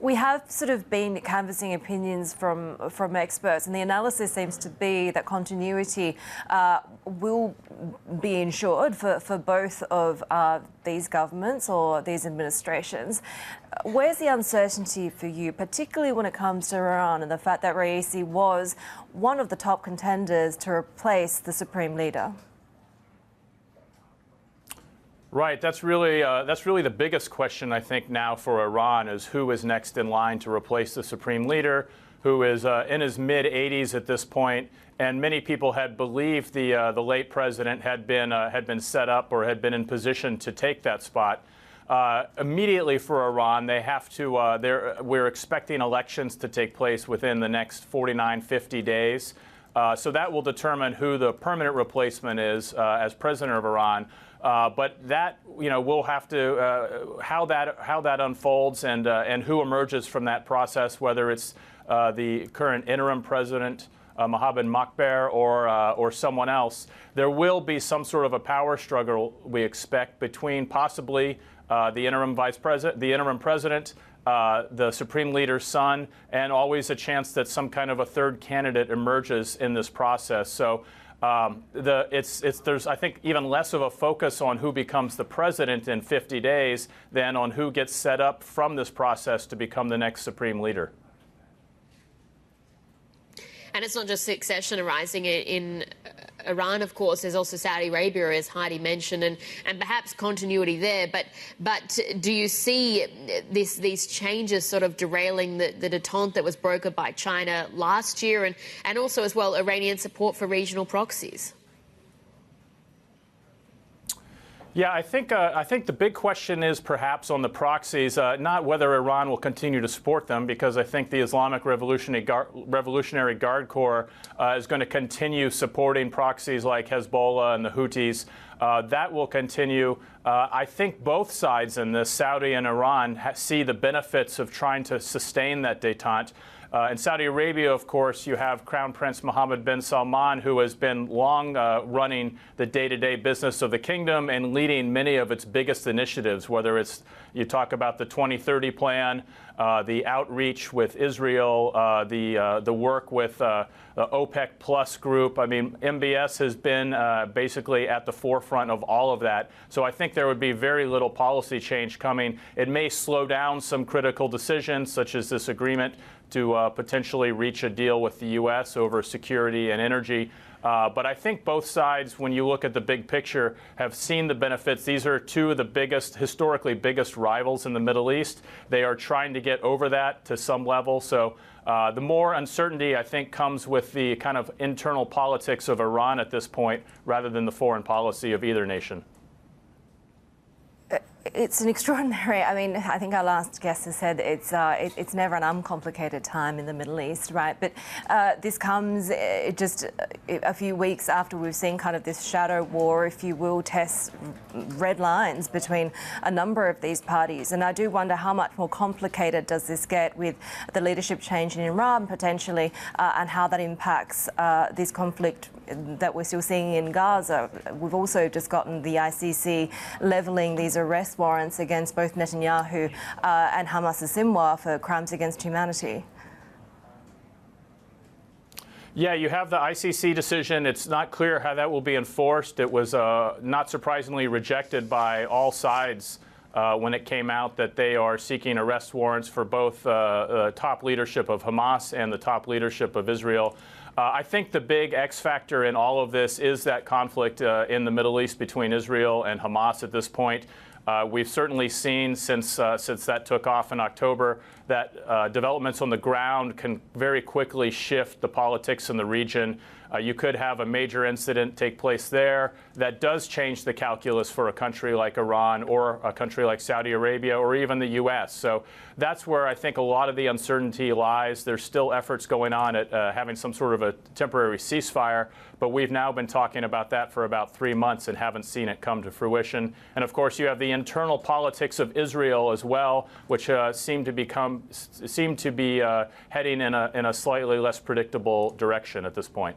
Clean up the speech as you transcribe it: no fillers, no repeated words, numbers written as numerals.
We have sort of been canvassing opinions from experts, and the analysis seems to be that continuity will be ensured for both of these governments or these administrations. Where's the uncertainty for you, particularly when it comes to Iran and the fact that Raisi was one of the top contenders to replace the supreme leader? Right. That's really the biggest question, I think, now for Iran is who is next in line to replace the supreme leader, who is in his mid-80s at this point. And many people had believed the late president had been set up or had been in position to take that spot. Immediately for Iran, they have to. We're expecting elections to take place within the next 49, 50 days. So that will determine who the permanent replacement is as president of Iran. But that, we'll have to how that unfolds and who emerges from that process, whether it's the current interim president, Mohammed or someone else. There will be some sort of a power struggle, we expect, between possibly the interim president, the supreme leader's son, and always a chance that some kind of a third candidate emerges in this process. So there's, I think, even less of a focus on who becomes the president in 50 days than on who gets set up from this process to become the next supreme leader. And it's not just succession arising in Iran, of course. There's also Saudi Arabia, as Heidi mentioned, and perhaps continuity there. But do you see these changes sort of derailing the détente that was brokered by China last year, and also as well Iranian support for regional proxies? Yeah, I think the big question is perhaps on the proxies, not whether Iran will continue to support them, because I think the Islamic Revolutionary Guard Corps is going to continue supporting proxies like Hezbollah and the Houthis. That will continue. I think both sides in this, Saudi and Iran, see the benefits of trying to sustain that détente. In Saudi Arabia, of course, you have Crown Prince Mohammed bin Salman, who has been long running the day-to-day business of the kingdom and leading many of its biggest initiatives, whether it's you talk about the 2030 plan, the outreach with Israel, the work with the OPEC Plus group. I mean, MBS has been basically at the forefront of all of that. So I think there would be very little policy change coming. It may slow down some critical decisions, such as this agreement to potentially reach a deal with the U.S. over security and energy. But I think both sides, when you look at the big picture, have seen the benefits. These are two of the historically biggest rivals in the Middle East. They are trying to get over that to some level. So the more uncertainty, I think, comes with the kind of internal politics of Iran at this point, rather than the foreign policy of either nation. It's an extraordinary. I mean, I think our last guest has said it's never an uncomplicated time in the Middle East, right? But this comes just a few weeks after we've seen kind of this shadow war, if you will, test red lines between a number of these parties. And I do wonder how much more complicated does this get with the leadership change in Iran potentially, and how that impacts this conflict that we're still seeing in Gaza. We've also just gotten the ICC levelling these arrest warrants against both Netanyahu and Hamas's Sinwar for crimes against humanity. Yeah, you have the ICC decision. It's not clear how that will be enforced. It was not surprisingly rejected by all sides when it came out that they are seeking arrest warrants for both top leadership of Hamas and the top leadership of Israel. I think the big X factor in all of this is that conflict in the Middle East between Israel and Hamas at this point. We've certainly seen since that took off in October that developments on the ground can very quickly shift the politics in the region. You could have a major incident take place there that does change the calculus for a country like Iran or a country like Saudi Arabia or even the U.S. So that's where I think a lot of the uncertainty lies. There's still efforts going on at having some sort of a temporary ceasefire, but we've now been talking about that for about 3 months and haven't seen it come to fruition. And of course, you have the internal politics of Israel as well, which seem to be heading in a slightly less predictable direction at this point.